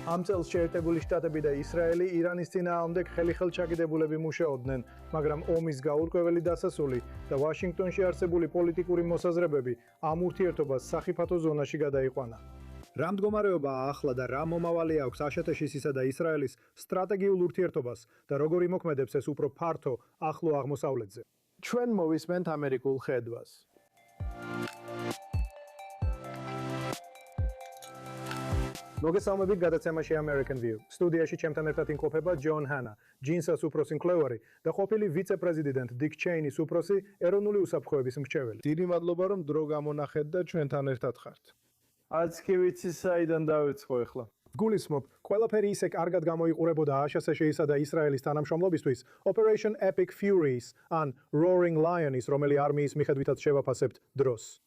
ამ წელს შეერთებული შტატები და ისრაელი ირანის წინააღმდეგ ხელჩაგდებულები მუშაობდნენ, მაგრამ ომის გაურკვეველი დასასრული და ვაშინგტონში არსებული პოლიტიკური მოსაზრებები ამ ურთიერთობას სახიფათო ზონაში გადაიყვანა. რა მდგომარეობაა ახლა და რა მომავალი აქვს აშშ-ისა და ისრაელის სტრატეგიულ ურთიერთობას და როგორ იმოქმედებს ეს უფრო ფართო ახლო აღმოსავლეთზე? ჩვენ მოვისმენთ ამერიკულ ხედვას. მოგესალმებით გადაცემაში American View. სტუდიაში ჩემთან ერთად იმყოფება ჯონ ჰანა, ჯინსას უფროსი მკვლევარი და ყოფილი ვიცე-პრეზიდენტ დიკ ჩეინის უფროსი ეროვნული უსაფრთხოების მრჩეველი. დიდი მადლობა რომ დრო გამონახეთ და ჩვენთან ერთად ხართ. არც კი ვიცი საიდან დავიწყო ახლა. გულისხმობ, ყველაფერი ისე კარგად გამოიყურებოდა აშშ-ისა და ისრაელის თანამშრომლობისთვის Operation Epic Furies ან Roaring Lion-ის, რომელი არმიის მიხედვითაც შევაფასებთ დროს.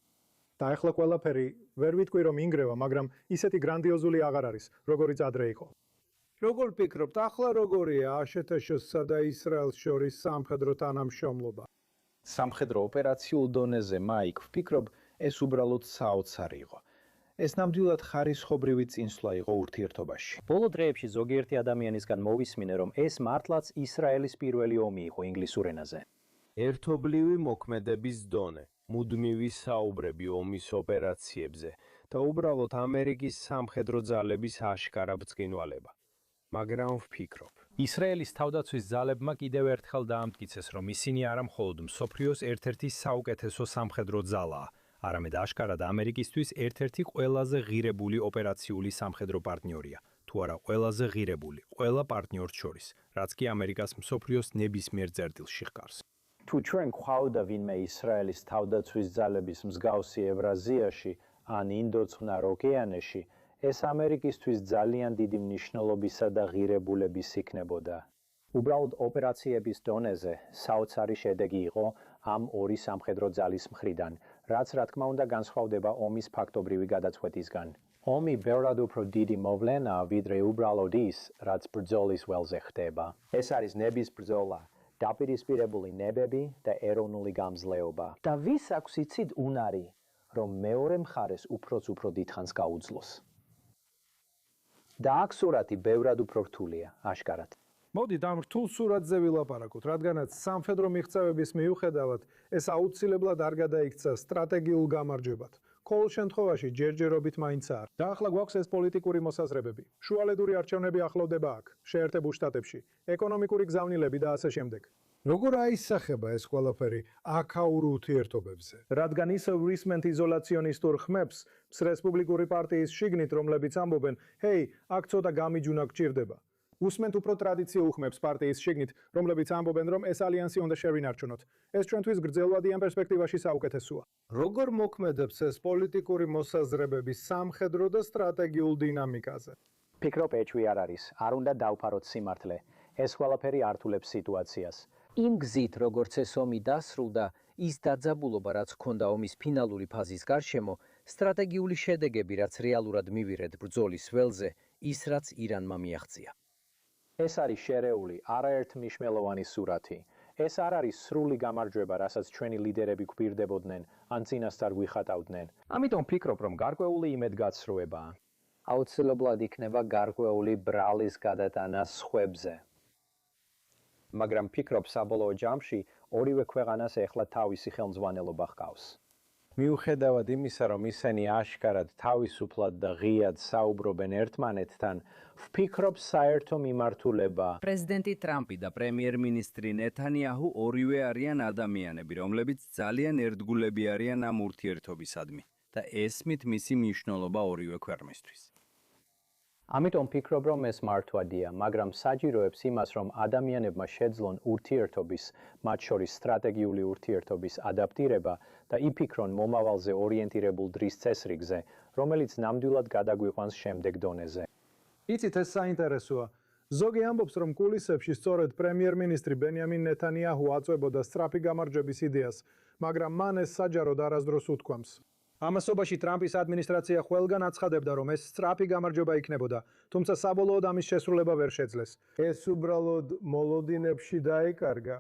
და ახლა ყველაფერი ვერ ვიტყვი რომ ინგრევა, მაგრამ ისეთი გრანდიოზული აღარ არის, როგორიც ადრე იყო. როგორ ფიქრობთ, ახლა როგორია აშშ-სა და ისრაელს შორის სამხედრო თანამშრომლობა? სამხედრო ოპერაციულ დონეზე, მაიკ, ვფიქრობ, ეს უბრალოდ საოცარი იყო. ეს ნამდვილად ხარისხობრივი წინსვლა იყო ურთიერთობაში. ბოლო დღეებში ზოგიერთი ადამიანისგან მოვისმინე, რომ ეს მართლაც ისრაელის პირველი ომი იყო ინგლისურ ენაზე. ერთობლივი მოქმედების დონე, მუდმივი საუბრები ომის ოპერაციებზე და უბრალოდ ამერიკის სამხედრო ძალების აშკარა ბრწყინვალება. მაგრამ ვფიქრობ, ისრაელის თავდაცვის ძალებმა კიდევ ერთხელ დაამტკიცეს, რომ ისინი არა მხოლოდ მსოფლიოს ერთ-ერთი საუკეთესო სამხედრო ძალაა, არამედ აშკარად ამერიკისთვის ერთ-ერთი ყველაზე ღირებული ოპერაციული სამხედრო პარტნიორია, თუ არა ყველაზე ღირებული, ყველა პარტნიორს შორის, რაც კი ამერიკას მსოფლიოს ნებისმიერ წერტილში ჰყავს. თუ ჩვენ გვყავდა ვინმე ისრაელის თავდაცვის ძალების მსგავსი ევრაზიაში ან ინდოწყნარ ოკეანეში, ეს ამერიკისთვის ძალიან დიდი მნიშვნელობისა და ღირებულების იქნებოდა. უბრალოდ ოპერაციების დონეზე საოცარი შედეგი იყო ამ ორი სამხედრო ძალის მხრიდან, რაც რა თქმა უნდა განსხვავდება ომის ფაქტობრივი გადაწყვეტისგან. ომი ბევრად უფრო დიდი მოვლენაა, ვიდრე უბრალოდ ის, რაც ბრძოლის ველზე ხდება. ეს არის ნების ბრძოლა, დაპირისპირებული ნებები და ეროვნული გამძლეობა. და ვის აქვს იცით უნარი, რომ მეორე მხარეს უფრო დიდხანს გაუძლოს. და აქ სურათი ბევრად უფრო რთულია, აშკარად. მოდით ამ რთულ სურათზე ვილაპარაკოთ, რადგანაც სამხედრო მიღწევების მიუხედავად ეს აუცილებლად არ გადაიქცა სტრატეგიულ გამარჯვებად. ყოველ შემთხვევაში ჯერჯერობით მაინც არ. და ახლა გვაქვს ეს პოლიტიკური მოსაზრებები. შუალედური არჩევნები ახლოვდება აქ, შეერთებულ შტატებში, ეკონომიკური გზავნილები და ასე შემდეგ. როგორ აისახება ეს ყველაფერი აქაურ ურთიერთობებზე? რადგან ისევ ვისმენთ იზოლაციონისტურ ხმებს რესპუბლიკური პარტიის შიგნით, რომლებიც ამბობენ, ჰეი, აქ ცოტა გამიჯუნა გჭირდება. უსმენთ უფრო ტრადიციულ ხმებს პარტიის შიგნით, რომლებიც ამბობენ, რომ ეს ალიანსი უნდა შევინარჩუნოთ. ეს ჩვენთვის გრძელვადიან პერსპექტივაში საუკეთესოა. როგორ მოქმედებს ეს პოლიტიკური მოსაზრებები სამხედრო და სტრატეგიულ დინამიკაზე? ფიქრობ, ეჭვი არ არის, არ უნდა დავფაროთ სიმართლე. ეს ყველაფერი ართულებს სიტუაციას. იმ გზით, როგორც ეს ომი დასრულდა, ის დაძაბულობა, რაც ჰქონდა ომის ფინალური ფაზის გარშემო, სტრატეგიული შედეგები, რაც რეალურად მივიღეთ ბრძოლის ველზე, ის რაც ირანმა მიაღწია. ეს არის შერეული, არაერთ მნიშვნელოვანი სურათი. ეს არ არის სრული გამარჯვება, რასაც ჩვენი ლიდერები გვპირდებოდნენ, ან წინასწარ გვიხატავდნენ. ამიტომ ვფიქრობ, რომ გარკვეული იმედგაცრუებაა. აუცილებლად იქნება გარკვეული ბრალის გადატანა სხვებზე. მაგრამ ვფიქრობ, საბოლოო ჯამში ორივე ქვეყანას ეხლა თავისი ხელმძღვანელობა ჰყავს. მიუხედავად იმისა, რომ ისინი აშკარად თავისუფლად და ღიად საუბრობენ ერთმანეთთან, ვფიქრობ, საერთო მიმართულება. პრეზიდენტი ტრამპი და პრემიერ-მინისტრი ნეთანიაჰუ ორივე არიან ადამიანები, რომლებიც ძალიან ერთგულები არიან ამ ურთიერთობისადმი და ესმით მისი მნიშვნელობა ორივე ქვეყნისთვის. ამიტომ ვფიქრობ, რომ ეს მართვადია, მაგრამ საჭიროებს იმას, რომ ადამიანებმა შეძლონ ურთიერთობის, მათ შორის სტრატეგიული ურთიერთობის ადაპტირება და იფიქრონ მომავალზე ორიენტირებულ დრის წესრიგზე, რომელიც ნამდვილად გადაგვიყვანს შემდეგ დონეზე. იცით, ეს საინტერესოა. ზოგი ამბობს, რომ კულისებში სწორედ პრემიერ-მინისტრი ბენიამინ ნეთანიაჰუ აწვებოდა სწრაფი გამარჯვების იდეას, მაგრამ მან ეს საჯაროდ არასდროს უთქვამს. ამასობაში ტრამპის ადმინისტრაცია ყველგან აცხადებდა, რომ ეს სწრაფი გამარჯვება იქნებოდა, თუმცა საბოლოოდ ამის შესრულება ვერ შეძლეს. ეს უბრალოდ მოლოდინებში დაიკარგა.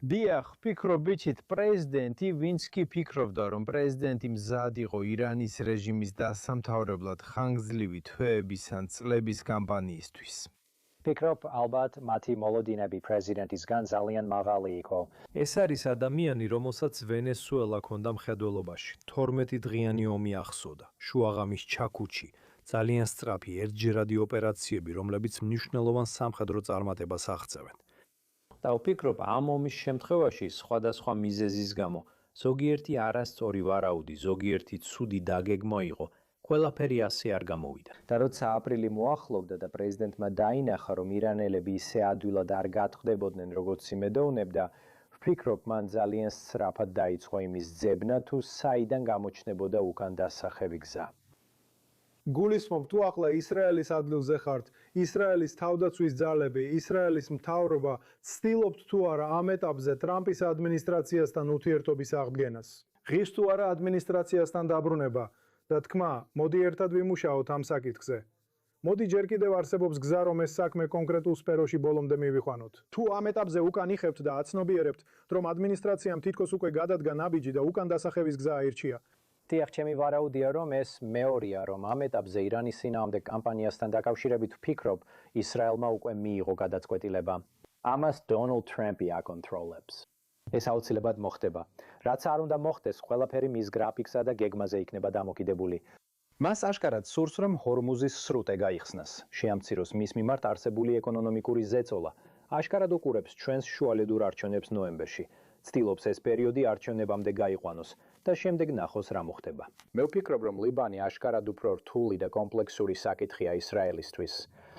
დიახ, ვფიქრობ ბიჭით, პრეზიდენტი ვინც კი ფიქრობდა, რომ პრეზიდენტი მზად იყო ირანის რეჟიმის დასამთავრებლად ხანგრძლივი თვეების ან წლების კამპანიისთვის. ფიქრობ, ალბათ მათი მოლოდინები პრეზიდენტისგან ძალიან მაღალი იყო. ეს არის ადამიანი, რომელსაც ვენესუელა ჰქონდა მხედველობაში. 12 დღიანი ომი ახსოვდა. შუაღამის ჩაქუჩი, ძალიან სწრაფი ერთჯერადი ოპერაციები, რომლებიც მნიშვნელოვან სამხედრო წარმატებას აღწევენ. და ვფიქრობ, ამ ომის შემთხვევაში სხვადასხვა მიზეზის გამო ზოგიერთი არასწორი ვარაუდი, ზოგიერთი ცუდი დაგეგმვა იყო. ყველაფერი ასე არ გამოვიდა. და როცა აპრილი მოახლოვდა და პრეზიდენტმა დაინახა, რომ ირანელები ისე ადვილად არ გათხვდებოდნენ, როგორც იმედოვნებდა, ვფიქრობ, მან ძალიან სწრაფად დაიწყო იმის ძებნა, თუ საიდან გამოჩნდებოდა უკან დასახევი გზა. გულისხმობ, თუ ახლა ისრაელის ადგილზე ხართ, ისრაელის თავდაცვის ძალები, ისრაელის მთავრობა ცდილობთ თუ არა ამ ეტაპზე ტრამპის ადმინისტრაციასთან ურთიერთობის აღდგენას. ღირს თუ არა ადმინისტრაციასთან დაბრუნება და თქმა, მოდი ერთად ვიმუშაოთ ამ საკითხზე. მოდი ჯერ კიდევ არსებობს გზა, რომ ეს საქმე კონკრეტულ სფეროში ბოლომდე მივიყვანოთ. თუ ამ ეტაპზე უკან იხევთ და აცნობიერებთ, რომ ადმინისტრაციამ თითქოს უკვე გადადგა ნაბიჯი და უკან დასახევის გზა აირჩია. დიახ, ჩემი ვარაუდია, რომ ეს მეორეა, რომ ამ ეტაპზე ირანის წინააღმდეგ კამპანიასთან დაკავშირებით ვფიქრობ, ისრაელმა უკვე მიიღო გადაწყვეტილება. ამას დონალდ ტრამპი აკონტროლებს. ეს აუცილებლად მოხდება. რაც არ უნდა მოხდეს, ყველაფერი მის გრაფიკსა და გეგმაზე იქნება დამოკიდებული. მას აშკარად სურს, რომ ჰორმუზის სრუტე გაიხსნას, შეამციროს მის მიმართ არსებული ეკონომიკური ზეწოლა. აშკარად უყურებს ჩვენს შუალედურ არჩევნებს ნოემბერში. ცდილობს ეს პერიოდი არჩევნებამდე გაიყვანოს და შემდეგ ნახოს რა მოხდება. მე ვფიქრობ, რომ ლიბანი აშკარად უფრო რთული და კომპლექსური საკითხია ისრაელისთვის.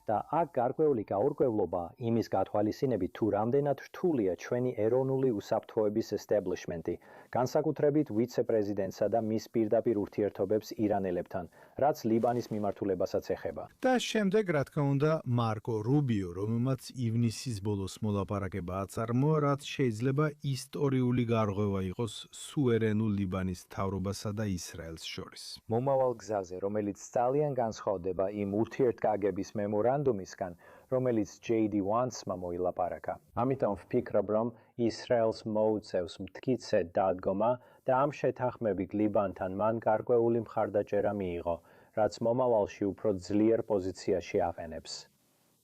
და აქ გარკვეული გაურკვევლობა იმის გათვალისწინებით, თუ რამდენად რთულია ჩვენი ეროვნული უსაფრთხოების ესტაბლიშმენტი, განსაკუთრებით ვიცე-პრეზიდენტსა და მის პირდაპირ ურთიერთობებს ირანელებთან, რაც ლიბანის მიმართულებასაც ეხება. და შემდეგ, რა თქმა უნდა, მარკო რუბიო, რომელმაც ივნისის ბოლოს მოლაპარაკება აწარმოა, რაც შეიძლება ისტორიული გარღვევა იყოს სუვერენულ ლიბანის მთავრობასა და ისრაელს შორის. მომავალ გზაზე, რომელიც ძალიან განსხვავდება იმ ურთიერთგაგების მემორანდუმისგან, რომელიც JD Vance-მა მოილაპარაკა. ამიტომ ვფიქრობ, რომ ისრაელს მოუწევს მტკიცე დადგომა და ამ შეთანხმებით ლიბანთან მან გარკვეული მხარდაჭერა მიიღო, რაც მომავალში უფრო ძლიერ პოზიციაში აყენებს.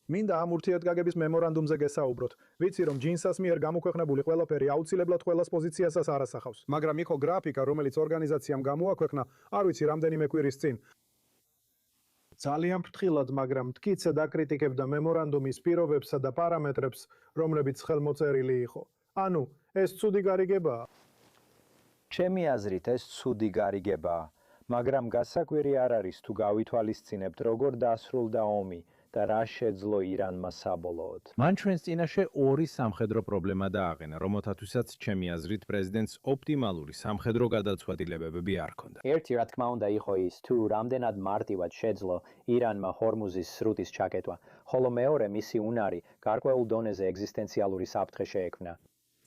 მინდა ამ ურთიერთგაგების მემორანდუმზე გესაუბროთ. ვიცი, რომ ჯინსას მიერ გამოქვეყნებული ყველაფერი აუცილებლად ყველას პოზიციასაც არ ასახავს, მაგრამ იყო გრაფიკა, რომელიც ორგანიზაციამ გამოაქვეყნა, არ ვიცი რამდენიმე კვირის წინ. ძალიან ფრთხილად, მაგრამ მტკიცე დაკრიტიკებდა მემორანდუმის პირობებსა და პარამეტრებს, რომლებიც ხელმოწერილი იყო. ანუ, ეს ცუდი გარიგებაა. ჩემი აზრით, ეს ცუდი გარიგებაა, მაგრამ გასაკვირი არ არის თუ გავითვალისწინებთ, როგორ დასრულდა ომი და რა შეძლო ირანმა საბოლოოდ. მან ჩვენს წინაშე ორი სამხედრო პრობლემა დააყენა, რომელთათვისაც ჩემი აზრით პრეზიდენტს ოპტიმალური სამხედრო გადაწყვეტილებები არ ჰქონდა. ერთი, რა თქმა უნდა, იყო ის, თუ რამდენად მარტივად შეძლო ირანმა ჰორმუზის სრუტის ჩაკეტვა, ხოლო მეორე მისი უნარი გარკვეულ დონეზე ეგზისტენციალური საფრთხე შეექმნა.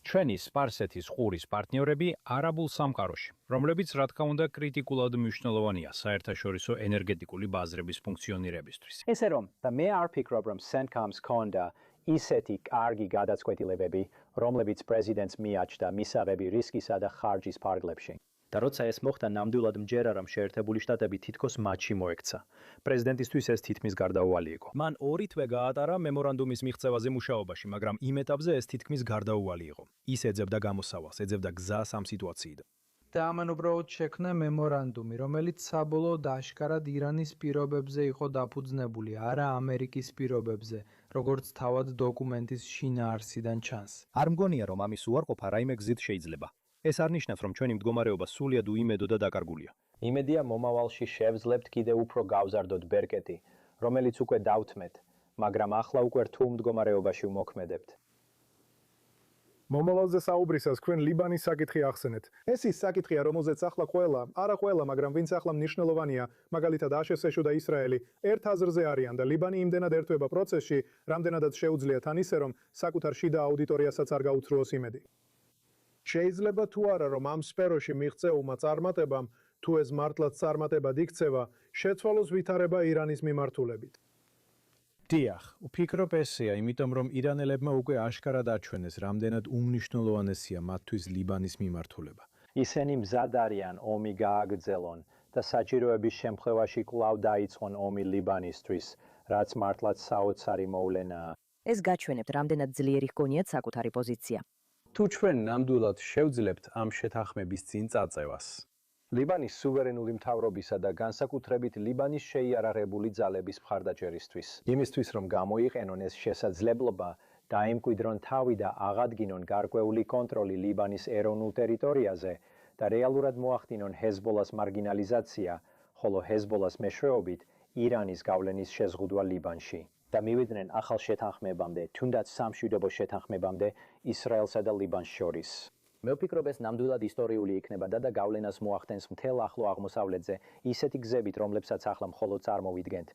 ჩვენი სპარსეთის ყურის პარტნიორები არაბულ სამყაროში, რომლებიც რა თქმა უნდა კრიტიკულად მნიშვნელოვანია საერთაშორისო ენერგეტიკული ბაზრების ფუნქციონირებისთვის. ესე რომ, და მე არ ფიქრობ, რომ CENTCOM-ს ჰქონდა ისეთი კარგი გადაწყვეტილებები, რომლებიც პრეზიდენტს მიაჩნდა მისაღები რისკისა და ხარჯის ფარგლებში. და როცა ეს მოხდა, ნამდვილად მჯერა, რომ შეერთებული შტატები თითქოს მატჩი მოექცა. პრეზიდენტისთვის ეს თითქმის გარდაუვალი იყო. მან 2 თვე გაატარა მემორანდუმის მიღწევაზე მუშაობაში, მაგრამ იმ ეტაპზე ეს თითქმის გარდაუვალი იყო. ის ეძებდა გამოსავალს, ეძებდა გზას ამ სიტუაციიდან. და ამან უბრალოდ შექმნა მემორანდუმი, რომელიც საბოლოოდ აშკარად ირანის პირობებზე იყო დაფუძნებული, არა ამერიკის პირობებზე, როგორც თავად დოკუმენტის შინაარსიდან ჩანს. არ მგონია, რომ ამის უარყოფა რაიმე გზით შეიძლება. ეს არ ნიშნავს, რომ ჩვენი მდგომარეობა სრულიად უიმედო და დაკარგულია. იმედია მომავალში შევძლებთ კიდევ უფრო გავზარდოთ ბერკეტი, რომელიც უკვე დავთმეთ, მაგრამ ახლა უკვე რთულ მდგომარეობაში ვმოქმედებთ. მომავალზე საუბრისას თქვენ ლიბანის საკითხი ახსენეთ. ეს ის საკითხია, რომელზეც ახლა არა ყველა, მაგრამ ვინც ახლა მნიშვნელოვანია, მაგალითად აშშ და ისრაელი, ერთ აზრზე არიან და ლიბანი იმდენად ერთვება პროცესში, რამდენადაც შეუძლიათ ან ისე, რომ საკუთარ შიდა აუდიტორიასაც არ გაუცრუოს იმედი. შეიძლება თუ არა, რომ ამ სფეროში მიღწეულმა წარმატებამ, თუ ეს მართლაც წარმატებად იქცევა, შეცვალოს ვითარება ირანის მიმართულებით. დიახ, ვფიქრობ ესეა, იმიტომ რომ ირანელებმა უკვე აშკარად აჩვენეს, რამდენად უმნიშვნელოვანესია მათთვის ლიბანის მიმართულება. ისინი მზად არიან ომი გააგრძელონ და საჭიროების შემთხვევაში კვლავ დაიწყონ ომი ლიბანისთვის, რაც მართლაც საოცარი მოვლენაა. ეს გაჩვენებთ, რამდენად ძლიერი ჰგონიათ საკუთარი პოზიცია. თუ ჩვენ ნამდვილად შევძლებთ ამ შეთანხმების წინ წაწევას. ლიბანის სუვერენული მთავრობისა და განსაკუთრებით ლიბანის შეიარაღებული ძალების მხარდაჭერისთვის. იმისთვის, რომ გამოიყენონ ეს შესაძლებლობა, დაემკვიდრონ თავი და აღადგინონ გარკვეული კონტროლი ლიბანის ეროვნულ ტერიტორიაზე და რეალურად მოახდინონ ჰეზბოლას მარგინალიზაცია, ხოლო ჰეზბოლას მეშვეობით ირანის გავლენის შეზღუდვა ლიბანში. და მივიდნენ ახალ შეთანხმებამდე, თუნდაც სამშვიდობო შეთანხმებამდე ისრაელსა და ლიბანს შორის. მე ვფიქრობ, ეს ნამდვილად ისტორიული იქნება და გავლენას მოახდენს მთელ ახლო აღმოსავლეთზე, ისეთი გზებით, რომლებსაც ახლა მხოლოდ წარმოვიდგენთ.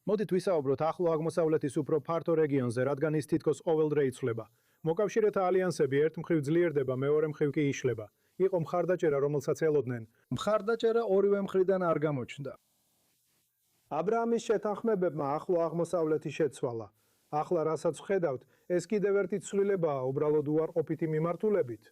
მოდით ვისაუბროთ ახლო აღმოსავლეთის უფრო ფართო რეგიონზე, რადგან ის თითქოს ყოველდღე იცვლება. მოკავშირეთა ალიანსები ერთ მხრივ ძლიერდება, მეორე მხრივ კი იშლება. იყო მხარდაჭერა, რომელსაც ელოდნენ. მხარდაჭერა ორივე მხრიდან არ გამოჩნდა. აბრაამის შეთანხმებებმა ახლო აღმოსავლეთი შეცვალა. ახლა რასაც ვხედავთ, ეს კიდევ ერთი ცვლილებაა უბრალოდ უარყოფითი მიმართულებით.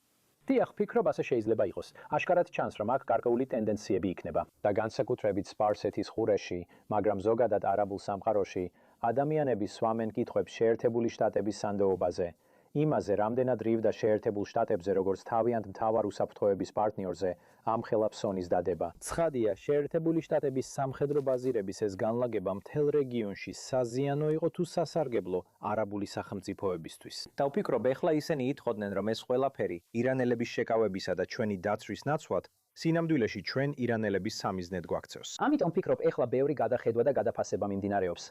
დიახ, ვფიქრობ, ასე შეიძლება იყოს. აშკარად ჩანს, რომ აქ გარკვეული ტენდენციები იქნება და განსაკუთრებით სპარსეთის ყურეში, მაგრამ ზოგადად არაბულ სამყაროში, ადამიანები სვამენ კითხვებს შეერთებული შტატების სანდოობაზე, იმაზე, რამდენად რივდა შეერთებულ შტატებზე, როგორც თავიანთ მთავარ უსაფრთხოების პარტნიორზე, ამხელა ფსონის დადება. ცხადია, შეერთებული შტატების სამხედრო ბაზირების ეს განლაგება მთელ რეგიონში საზიანო იყო თუ სასარგებლო არაბული სახელმწიფოებისთვის. და ვფიქრობ, ეხლა ისინი იტყოდნენ, რომ ეს ყველაფერი ირანელების შეკავებისა და ჩვენი დაცვის ნაცვლად სინამდვილეში ჩვენ ირანელების სამიზნედ გვაქცევს. ამიტომ ვფიქრობ, ეხლა ბევრი გადახედვა და გადაფასება მიმდინარეობს.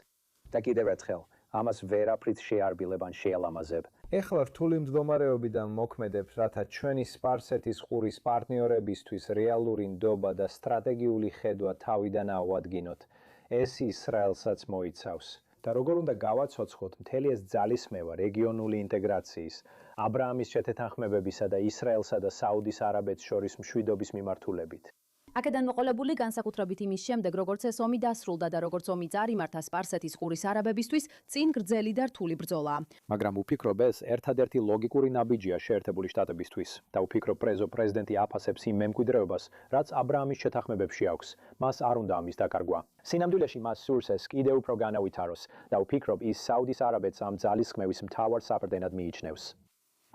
და კიდევ ერთხელ, ამას ვერაფრით შეარბილებ ან შეალამაზებ. ეხლა რთული მდგომარეობიდან მოქმედებს, რათა ჩვენი სპარსეთის ყურის პარტნიორებისთვის რეალური ნდობა და სტრატეგიული ხედვა თავიდან ავადგინოთ. ეს ისრაელსაც მოიცავს. და როგორ უნდა გავაცოცხლოთ მთელი ეს ძალისხმევა რეგიონული ინტეგრაციის, აბრაამის შეთანხმებებისა და ისრაელსა და საუდის არაბეთს შორის მშვიდობის მიმართულებით. აქედან მოყოლებული განსაკუთრებით იმის შემდეგ, როგორც ეს ომი დასრულდა და როგორც ომი წარიმართა სპარსეთის ყურის არაბებისთვის, წინ გრძელი და რთული ბრძოლა. მაგრამ ვფიქრობ, ეს ერთადერთი ლოგიკური ნაბიჯია შეერთებული შტატებისთვის და ვფიქრობ, პრეზიდენტი აფასებს იმ მემკვიდრეობას, რაც აბრაამის შეთანხმებებში აქვს. მას არ უნდა ამის დაკარგვა. სინამდვილეში მას სურს ეს კიდევ უფრო განავითაროს და ვფიქრობ, ის საუდის არაბეთს ამ ძალისხმევის მთავარ საფრდენად მიიჩნევს.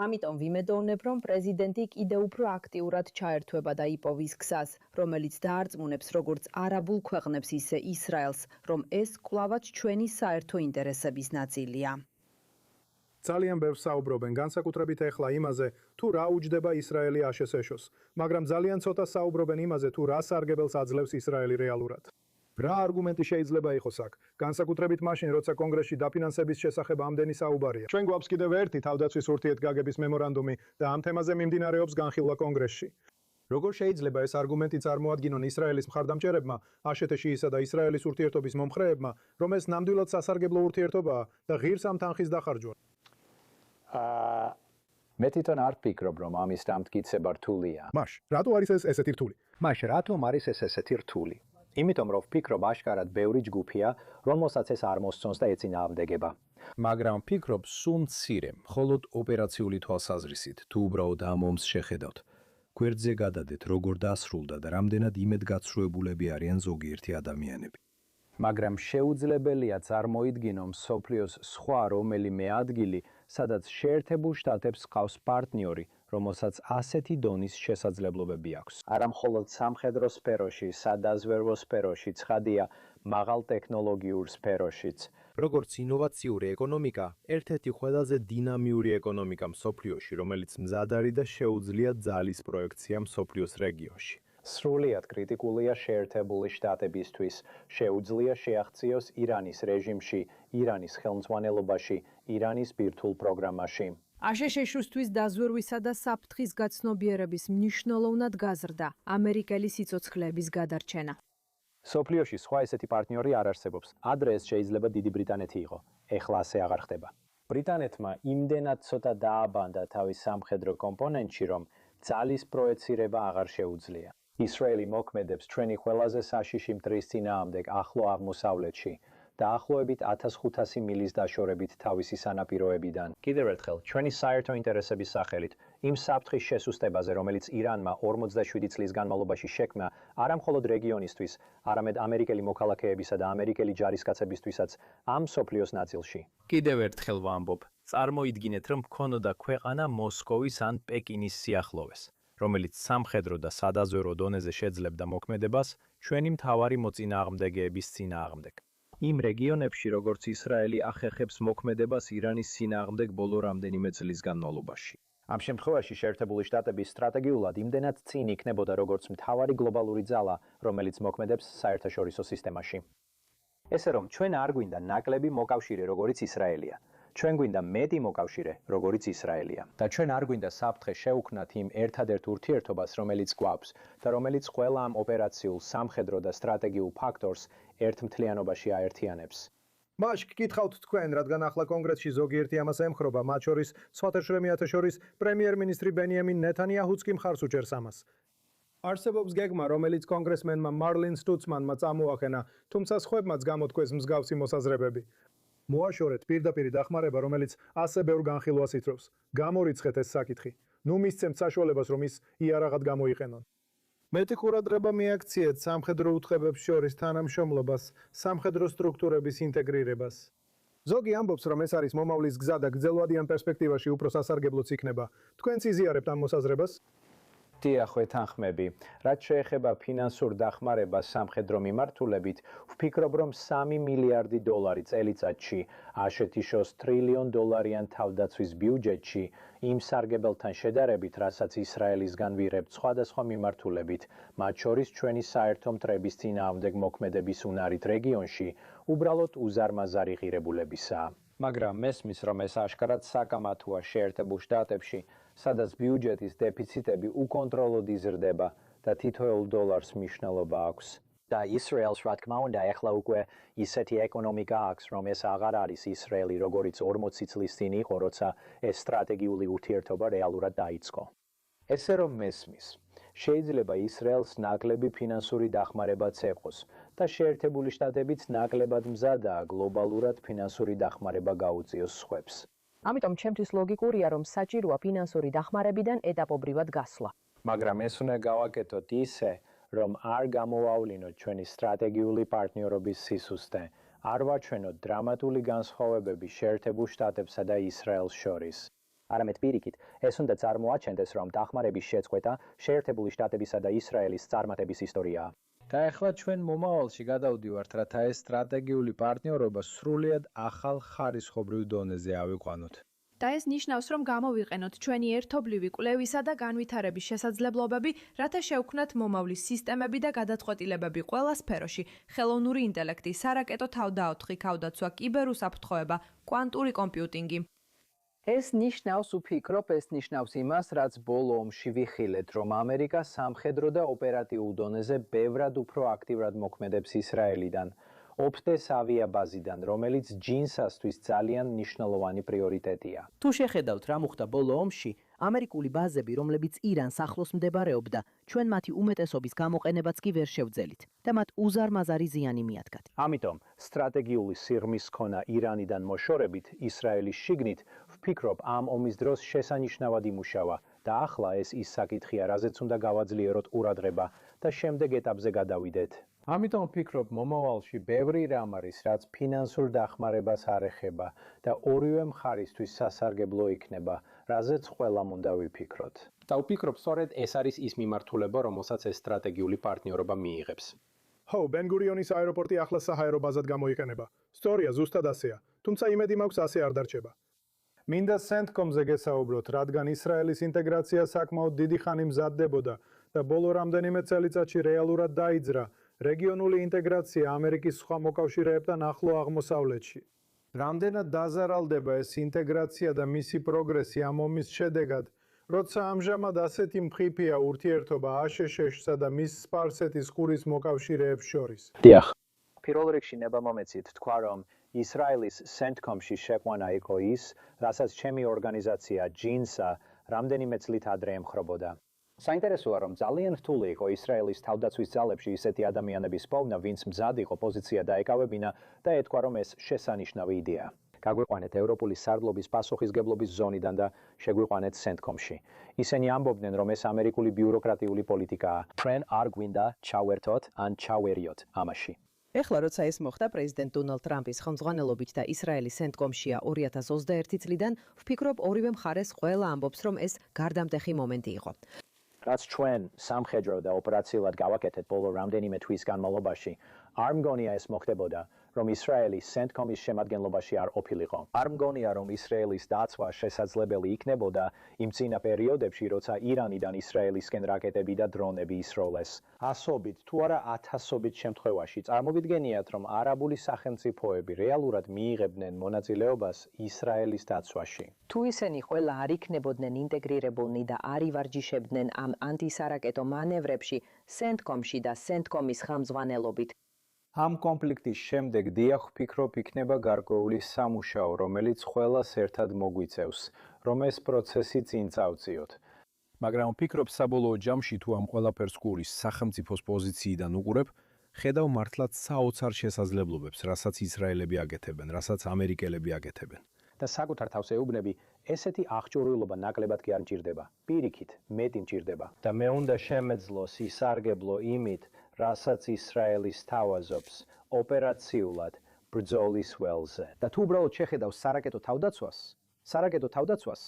ამიტომ ვიმედოვნებ, რომ პრეზიდენტი კიდევ უფრო აქტიურად ჩაერთვება და იპოვის გზას, რომელიც დაარწმუნებს როგორც არაბულ ქვეყნებს, ისე ისრაელს, რომ ეს კვლავაც ჩვენი საერთო ინტერესების ნაწილია. ძალიან ბევრს საუბრობენ, განსაკუთრებით ახლა იმაზე, თუ რა უჯდება ისრაელი აშეს ეშოს, მაგრამ ძალიან ცოტა საუბრობენ იმაზე, თუ რა სარგებელს აძლევს ისრაელი რეალურად. რა არგუმენტი შეიძლება იყოს აქ? განსაკუთრებით მაშინ, როცა კონგრესში დაფინანსების შესახებ ამდენი საუბარია. ჩვენ გვაქვს კიდევ ერთი თავდაცვის ურთიერთგაგების მემორანდუმი და ამ თემაზე მიმდინარეობს განხილვა კონგრესში. როგორ შეიძლება ეს არგუმენტი წარმოადგინონ ისრაელის მხარდამჭერებმა, აშეთეშიისა და ისრაელის ურთიერთობის მომხრეებმა, რომ ეს ნამდვილად სასარგებლო ურთიერთობაა და ღირს ამ თანხის დახარჯვა? მე თვითონ არ ვფიქრობ, რომ ამის დამტკიცება რთულია. მაშ, რატო არის ეს ესეთი რთული? მაშ, რატომ არის ეს ესეთი რთული? იმიტომ რომ ვფიქრობ, აშკარად ბევრი ჯგუფია, რომელსაც ეს არ მოსწონს და ეწინააღმდეგება. მაგრამ ვფიქრობ, სულ მცირე, მხოლოდ ოპერაციული თვალსაზრისით, თუ უბრალოდ ამ ომს შეხედავთ. გვერდზე გადადეთ, როგორ დასრულდა და რამდენად იმედგაცრუებულები არიან ზოგიერთი ადამიანები. მაგრამ შეუძლებელია წარმოიდგინო მსოფლიოს სხვა რომელიმე ადგილი, სადაც შეერთებულ შტატებს ჰყავს პარტნიორი, რომელსაც ასეთი დონის შესაძლებლობები აქვს. არა მხოლოდ სამხედრო სფეროში, სადაზვერვო სფეროში, ცხადია, მაღალ ტექნოლოგიურ სფეროშიც. როგორც ინოვაციური ეკონომიკა, ერთ-ერთი ყველაზე დინამიური ეკონომიკა მსოფლიოში, რომელიც მზად არის და შეუძლია ძალის პროექცია მსოფლიოს რეგიონში. სრულიად კრიტიკულია შეერთებული შტატებისთვის, შეუძლია შეაღწიოს ირანის რეჟიმში, ირანის ხელმძღვანელობაში, ირანის ბირთვულ პროგრამაში. აშშ-ისთვის დაზვერვისა და საფრთხის გაცნობიერების მნიშვნელოვნად გაზრდა ამერიკელი სიცოცხლეების გადარჩენა. სოფლიოში სხვა ესეთი პარტნიორი არ არსებობს. ადრე ეს შეიძლება დიდი ბრიტანეთი იყო, ეხლა ასე აღარ ხდება. ბრიტანეთმა იმდენად ცოტა დააბანდა თავის სამხედრო კომპონენტში, რომ ძალის პროექცირება აღარ შეუძლია. ისრაელი მოქმედებს ჩვენი ყველაზე საშიში მტრის წინააღმდეგ ახლო აღმოსავლეთში დაახლოებით 1500 მილის დაშორებით თავისი სანაპიროებიდან. კიდევ ერთხელ, ჩვენი საერთო ინტერესების სახელით, იმ საფრთხის შესუსტებაზე, რომელიც ირანმა 47 წლის განმავლობაში შექმნა, არა მხოლოდ რეგიონისთვის, არამედ ამერიკელი მოქალაქეებისა და ამერიკელი ჯარისკაცებისთვისაც ამ მსოფლიოს ნაწილში. კიდევ ერთხელ ვამბობ, წარმოიდგინეთ, რომ გქონოდა ქვეყანა მოსკოვის ან პეკინის სიახლოვეს, რომელიც სამხედრო და სადაზვერო დონეზე შეძლებდა მოქმედებას ჩვენი მთავარი მოწინააღმდეგეების წინააღმდეგ. იმ რეგიონებში, როგორც ისრაელი ახერხებს მოქმედებას ირანის წინააღმდეგ ბოლო რამდენიმე წლის განმავლობაში. ამ შემთხვევაში შეერთებული შტატები სტრატეგიულად იმდენად წინ იქნებოდა როგორც მთავარი გლობალური ძალა, რომელიც მოქმედებს საერთაშორისო სისტემაში. ესე რომ, ჩვენ არ გვინდა ნაკლები მოკავშირე, როგორც ისრაელია. ჩვენ გვინდა მეტი მოკავშირე, როგორც ისრაელია. და ჩვენ არ გვინდა საფრთხე შევქმნათ იმ ერთადერთ ურთიერთობას, რომელიც გვაქვს და რომელიც ყველა ამ ოპერაციულ, სამხედრო და სტრატეგიულ ფაქტორს ერთ მთლიანობაში აერთიანებს. მაშ გკითხავთ თქვენ, რადგან ახლა კონგრესში ზოგიერთი ამას ემხრობა, მათ შორის სხვათა შრომიათა შორის პრემიერ-მინისტრი ბენიამინ ნეთანიაჰუც კი მხარს უჭერს ამას. არსებობს გეგმა, რომელიც კონგრესმენმა მარლინ სტუცმანმა წამოაყენა, თუმცა სხვებმაც გამოთქვეს მსგავსი მოსაზრებები. მოაშორეთ პირდაპირ დახმარება, რომელიც ასე ბევრ განხილვას იწვევს. გამორიცხეთ ეს საკითხი. ნუ მისცემთ საშუალებას, რომ ის იარაღად გამოიყენონ. მეტი ყურადღება მიაქციეთ სამხედრო უწყებებს შორის თანამშრომლობას, სამხედრო სტრუქტურების ინტეგრირებას. ზოგი ამბობს, რომ ეს არის მომავლის გზა და გრძელვადიან პერსპექტივაში უფრო სასარგებლოც იქნება. თქვენც იზიარებთ ამ მოსაზრებას? დიახ, ვეთანხმები. რაც შეეხება ფინანსურ დახმარებას სამხედრო მიმართულებით, ვფიქრობ, რომ 3 მილიარდი დოლარი წელიწადში, აშეთიშოს $1 ტრილიონიან თავდაცვის ბიუჯეტში, იმ სარგებელთან შედარებით, რასაც ისრაელისგან ვიღებთ სხვადასხვა მიმართულებით, მათ შორის ჩვენი საერთო მტრების წინააღმდეგ მოქმედების უნარით რეგიონში, უბრალოდ უზარმაზარი ღირებულებისაა. მაგრამ მესმის, რომ ეს აშკარად საკამათოა შეერთებულ შტატებში, სადაც ბიუჯეტის დეფიციტები უკონტროლოდ იზრდება და თითოეულ დოლარს მნიშვნელობა აქვს. და ისრაელს, რა თქმა უნდა, ეხლა უკვე ისეთი ეკონომიკა აქვს, რომ ეს აღარ არის ისრაელი, როგორც 40 წლის წინ იყო, როცა ეს სტრატეგიული ურთიერთობა რეალურად დაიწყო. ესე რომ მესმის, შეიძლება ისრაელს ნაკლები ფინანსური დახმარებაც ეყოს და შეერთებული შტატებიც ნაკლებად მზადაა გლობალურად ფინანსური დახმარება გაუწიოს სხვებს. ამიტომ ჩემთვის ლოგიკურია, რომ საჭიროა ფინანსური დახმარებიდან ეტაპობრივად გასვლა. მაგრამ ეს უნდა გავაკეთოთ ისე, რომ არ გამოვავლინოთ ჩვენი სტრატეგიული პარტნიორობის სისუსტე, არ ვაჩვენოთ დრამატული განსხვავებები შეერთებულ შტატებსა და ისრაელს შორის. არამედ პირიქით, ეს უნდა წარმოაჩენდეს, რომ დახმარების შეწყვეტა შეერთებული შტატებისა და ისრაელის წარმატების ისტორიაა. და ახლა ჩვენ მომავალში გადავდივართ, რათა ეს სტრატეგიული პარტნიორობა სრულიად ახალ ხარისხობრივ დონეზე ავიყვანოთ. და ეს ნიშნავს, რომ გამოვიყენოთ ჩვენი ერთობლივი კვლევისა და განვითარების შესაძლებლობები, რათა შევქმნათ მომავლის სისტემები და გადაწყვეტილებები ყველა სფეროში: ხელოვნური ინტელექტი, სარაკეტო თავდაოთხი, თავდაცვა, კიბერუსაფრთხოება, კვანტური კომპიუტინგი. ეს ნიშნავს, ვფიქრობ, ეს ნიშნავს იმას, რაც ბოლო ომში ვიხილეთ, რომ ამერიკა სამხედრო და ოპერატიულ დონეზე ბევრად უფრო აქტიურად მოქმედებს ისრაელიდან. ოფდეს ავიაბაზიდან, რომელიც ჯინსასთვის ძალიან მნიშვნელოვანი პრიორიტეტია. თუ შეხედავთ, რა მოხდა ბოლო ომში, ამერიკული ბაზები, რომლებიც ირანს ახლოს მდებარეობდა, ჩვენ მათი უმეტესობის გამოყენებაც კი ვერ შევძელით და მათ უზარმაზარი ზიანი მიადგათ. ამიტომ, სტრატეგიული სიღრმის ქონა ირანიდან მოშორებით, ისრაელის შიგნით, ვფიქრობ, ამ ომის დროს შესანიშნავად იმუშავა და ახლა ეს ის საკითხია, რაზეც უნდა გავაძლიეროთ ყურადღება და შემდეგ ეტაპზე გადავიდეთ. ამიტომ ვფიქრობ, მომავალში ბევრი რამ არის, რაც ფინანსურ დახმარებას არ ეხება და ორივე მხარისთვის სასარგებლო იქნება, რაზეც ყველამ უნდა ვიფიქროთ. და ვფიქრობ, სწორედ ეს არის ის მიმართულება, რომელსაც ეს სტრატეგიული პარტნიორობა მიიღებს. ჰო, ბენ-გურიონის აეროპორტი ახლა საჰაერო ბაზად გამოიყენება. სწორია, ზუსტად ასეა. თუმცა იმედი მაქვს ასე არ დარჩება. მინდა CENTCOM-ზე გესაუბროთ, რადგან ისრაელის ინტეგრაცია საკმაოდ დიდი ხანი მზადდებოდა და ბოლო რამდენიმე წელიწადში რეალურად დაიძრა რეგიონული ინტეგრაცია ამერიკის სხვა მოკავშირეებთან ახლო აღმოსავლეთში. რამდენად დაზარალდება ეს ინტეგრაცია და მისი პროგრესი ამ ომის შედეგად, როცა ამჟამად ასეთი მხიფია ურთიერთობა აშშ-სა და მის სპარსეთის ყურის მოკავშირეებს შორის. დიახ. პირველ რიგში ნება მომეცით თქვა, რომ ისრაელის CENTCOM-ში შეყვანა იყო ის, რასაც ჩემი ორგანიზაცია ჯინსა რამდენიმე წლით ადრე ემხრობოდა. საინტერესოა, რომ ძალიან რთული იყო ისრაელის თავდაცვის ძალებში ისეთი ადამიანების პოვნა, ვინც მზად იყო პოზიცია დაეკავებინა და ეთქვა, რომ ეს შესანიშნავი იდეაა. გაგვიყვანეთ ევროპული სარდლობის პასუხისგებლობის ზონიდან და შეგვიყვანეთ CENTCOM-ში. ისინი ამბობდნენ, რომ ეს ამერიკული ბიუროკრატიული პოლიტიკაა. ჩვენ არ გვინდა ჩავერთოთ ან ჩავერიოთ ამაში. ეხლა როცა ეს მოხდა პრეზიდენტ დონალდ ტრამპის ხელმძღვანელობით და ისრაელის CENTCOM-შია 2021 წლიდან, ვფიქრობ ორივე მხარეს ყველა ამბობს, რომ ეს გარდამტეხი მომენტი იყო. რაც ჩვენ სამხედრო და ოპერაციულად გავაკეთეთ ბოლო რამდენიმე თვის განმავლობაში, არ მგონია ეს მოხდებოდა, რომ ისრაელი CENTCOM-ის შემადგენლობაში არ ყოფილიყო. არ მგონია, რომ ისრაელის დაცვა შესაძლებელი იქნებოდა იმ წინა პერიოდებში, როცა ირანიდან ისრაელისკენ რაკეტები და დრონები ისროლეს. ასობით თუ არა ათასობით შემთხვევაში წარმოვიდგენიათ, რომ არაბული სახელმწიფოები რეალურად მიიღებდნენ მონაწილეობას ისრაელის დაცვაში. თუ ისინი ყველა არ იქნებოდნენ ინტეგრირებულნი და არ ივარჯიშებდნენ ამ ანტისარაკეტო მანევრებში CENTCOM-ში და CENTCOM-ის ხელმძღვანელობით, ამ კონფლიქტის შემდეგ დიახ ვფიქრობ იქნება გარკვეული სამუშაო, რომელიც ყველას ერთად მოგვიწევს, რომ ეს პროცესი წინ წავწიოთ. მაგრამ ვფიქრობ საბოლოო ჯამში თუ ამ ყველაფერს გულის სახელმწიფოს პოზიციიდან უყურებ, ხედავ მართლაც საოცარ შესაძლებლობებს, რასაც ისრაელები აკეთებენ, რასაც ამერიკელები აკეთებენ. და საკუთარ თავს ეუბნები, ესეთი აღჭურვილობა ნაკლებად კი არ მჭირდება. პირიქით, მეტი მჭირდება. და მე უნდა შემეძლოს ისარგებლო იმით, რასაც ისრაელი სთავაზობს ოპერაციულად ბრძოლის ველზე. და თუ უბრალოდ შეხედავს სარაკეტო თავდაცვას,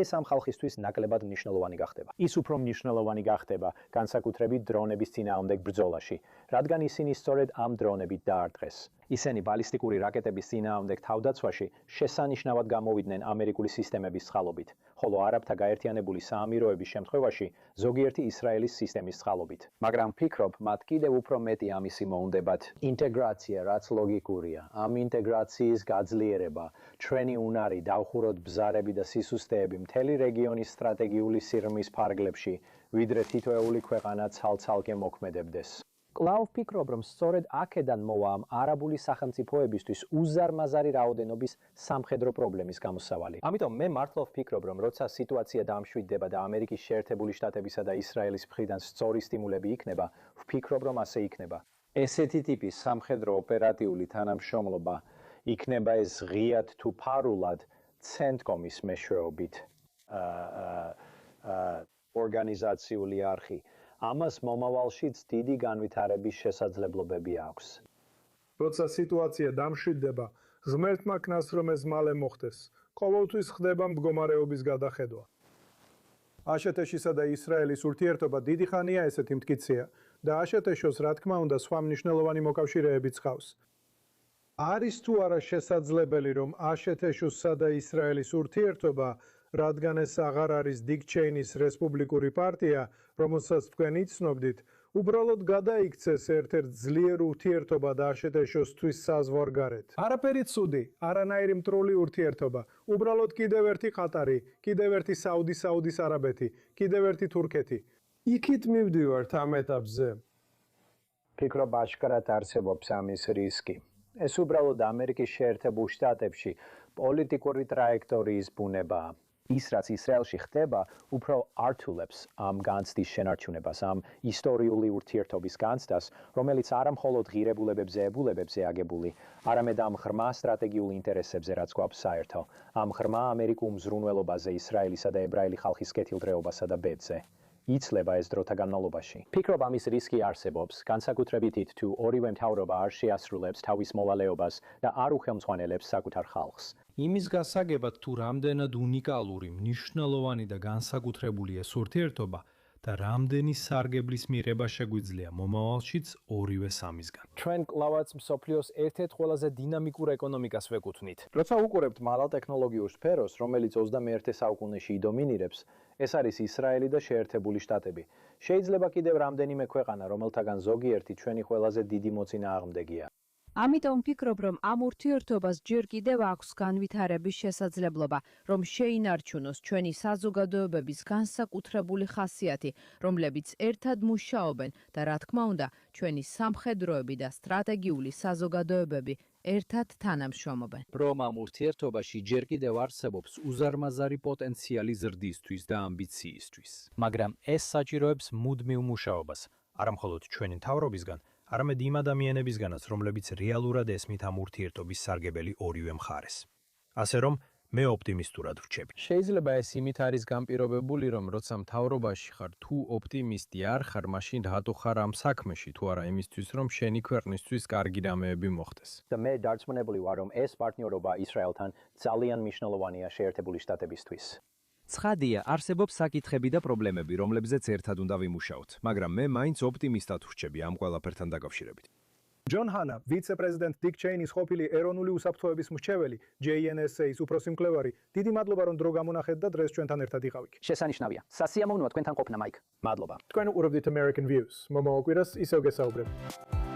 ეს ამ ხალხისთვის ნაკლებად მნიშვნელოვანი გახდება. ის უფრო მნიშვნელოვანი გახდება განსაკუთრებით დრონების წინააღმდეგ ბრძოლაში, რადგან ისინი სწორედ ამ დრონებით დაარტყეს. ისინი ბალისტიკური რაკეტების წინააღმდეგ თავდაცვაში შესანიშნავად გამოვიდნენ ამერიკული სისტემების წყალობით, ხოლო არაბთა გაერთიანებული საამიროების შემთხვევაში ზოგიერთი ისრაელის სისტემის წყალობით. მაგრამ ვფიქრობ, მათ კიდევ უფრო მეტი ამისი მოუნდებათ. ინტეგრაცია, რაც ლოგიკურია, ამ ინტეგრაციის გაძლიერება, ჩვენი უნარი დავხუროთ ბზარები და სისუსტეები მთელი რეგიონის სტრატეგიული სიღრმის ფარგლებში, ვიდრე თითოეული ქვეყანა ცალ-ცალკე მოქმედებდეს. კვლავ ვფიქრობ, რომ სწორედ აქედან მოვა ამ არაბული სახელმწიფოებისთვის უზარმაზარი რაოდენობის სამხედრო პრობლემის გამოსავალი. ამიტომ მე მართლა ვფიქრობ, რომ როცა სიტუაცია დამშვიდდება და ამერიკის შეერთებული შტატებისა და ისრაელის მხრიდან სწორი სტიმულები იქნება, ვფიქრობ, რომ ასე იქნება. ესეთი ტიპის სამხედრო ოპერატიული თანამშრომლობა იქნება ეს ღიად თუ ფარულად CENTCOM-ის მეშვეობით ორგანიზაციული არხი. ამას მომავალშიც დიდი განვითარების შესაძლებლობები აქვს. როცა სიტუაცია დამშვიდდება, ღმერთმა ქნას რომ ეს მალე მოხდეს. ყოველთვის ხდება მდგომარეობის გადახედვა. აშშ-ისა და ისრაელის ურთიერთობა დიდი ხანია ესეთი მტკიცეა და აშშ-ს რა თქმა უნდა სხვა მნიშვნელოვანი მოკავშირეებიც ჰყავს. არის თუ არა შესაძლებელი, რომ აშშ-სა და ისრაელის ურთიერთობა, რადგან ეს აღარ არის დიკ ჩეინის რესპუბლიკური პარტია, რომელსაც თქვენ იცნობდით, უბრალოდ გადაიქცეს ერთ-ერთ ძლიერ ურთიერთობად აშშ-თვის საზღვარგარეთ. არაფერი ცუდი, არანაირი მტრული ურთიერთობა, უბრალოდ კიდევ ერთი ყატარი, კიდევ ერთი საუდის არაბეთი, კიდევ ერთი თურქეთი. იქით მივდივართ ამ ეტაპზე. ვფიქრობ, აშკარად არსებობს ამის რისკი. ეს უბრალოდ ამერიკის შეერთებულ შტატებში პოლიტიკური ტრაექტორიის ბუნებაა. ის, რაც ისრაელში ხდება, უფრო ართულებს ამ განცდის შენარჩუნებას, ამ ისტორიული ურთიერთობის განცდას, რომელიც არა მხოლოდ ღირებულებებზე აგებული, არამედ ამ ღრმა სტრატეგიულ ინტერესებზე, რაც გვაქვს საერთო, ამ ღრმა ამერიკულ მზრუნველობაზე ისრაელისა და ებრაელი ხალხის კეთილდღეობასა და ბედზე. იცლება ეს დროთა განმავლობაში. ვფიქრობ, ამის რისკი არსებობს, განსაკუთრებით იქ თუ ორივე მთავრობა არ შეასრულებს თავის მოვალეობას და არ უხელმძღვანელებს საკუთარ ხალხს. იმის გასაგებად თუ რამდენად უნიკალური, მნიშვნელოვანი და განსაკუთრებული ეს ურთიერთობა და რამდენი სარგებლის მიღება შეგვიძლია მომავალშიც ორივე სამისგან. ჩვენ კლავაც მსოფლიოს ერთ-ერთ ყველაზე დინამიკურ ეკონომიკას ვეკუთვნით. როცა უყურებთ მაღალ ტექნოლოგიურ სფეროს, რომელიც 21 საუკუნეში იდომინირებს, ეს არის ისრაელი და შეერთებული შტატები. შეიძლება კიდევ რამდენიმე ქვეყანა, რომელთაგან ზოგიერთი ჩვენი ყველაზე დიდი მოწინააღმდეგეა. ამიტომ ვფიქრობ, რომ ამ ურთიერთობას ჯერ კიდევ აქვს განვითარების შესაძლებლობა, რომ შეინარჩუნოს ჩვენი საზოგადოებების განსაკუთრებული ხასიათი, რომლებიც ერთად მუშაობენ და რა თქმა უნდა, ჩვენი სამხედროები და სტრატეგიული საზოგადოებები ერთად თანამშრომლობენ. რომ ამ ურთიერთობაში ჯერ კიდევ არსებობს უზარმაზარი პოტენციალი ზრდისთვის და ამბიციისთვის. მაგრამ ეს საჭიროებს მუდმივ მუშაობას, არა მხოლოდ ჩვენი მთავრობისგან, არამედ იმ ადამიანებისგანაც, რომლებიც რეალურად ესმით ამ ურთიერთობის სარგებელი ორივე მხარეს. ასე რომ, მე ოპტიმისტურად ვრჩები. შეიძლება ეს იმით არის განპირობებული, რომ როცა მთავრობაში ხარ, თუ ოპტიმისტი არ ხარ, მაშინ რატო ხარ ამ საქმეში, თუ არა იმისთვის, რომ შენი ქვეყნისთვის კარგი რამეები მოხდეს. და მე დარწმუნებული ვარ, რომ ეს პარტნიორობა ისრაელთან ძალიან მნიშვნელოვანია შეერთებული შტატებისთვის. ცხადია, არსებობს საკითხები და პრობლემები, რომლებზეც ერთად უნდა ვიმუშაოთ, მაგრამ მე მაინც ოპტიმისტად ვრჩები ამ ყველაფერთან დაკავშირებით. ჯონ ჰანა, ვიცე-პრეზიდენტ დიკ ჩეინის ყოფილი ეროვნული უსაფრთხოების მრჩეველი, JNSA-ის უფროსი მკვლევარი, დიდი მადლობა რომ დრო გამონახეთ და დღეს ჩვენთან ერთად იყავით. შესანიშნავია. სასიამოვნოა თქვენთან ყოფნა, მაიკ. მადლობა. თქვენ უყურებთ American Views. მომავალ კვირას ისევ გესაუბრებ.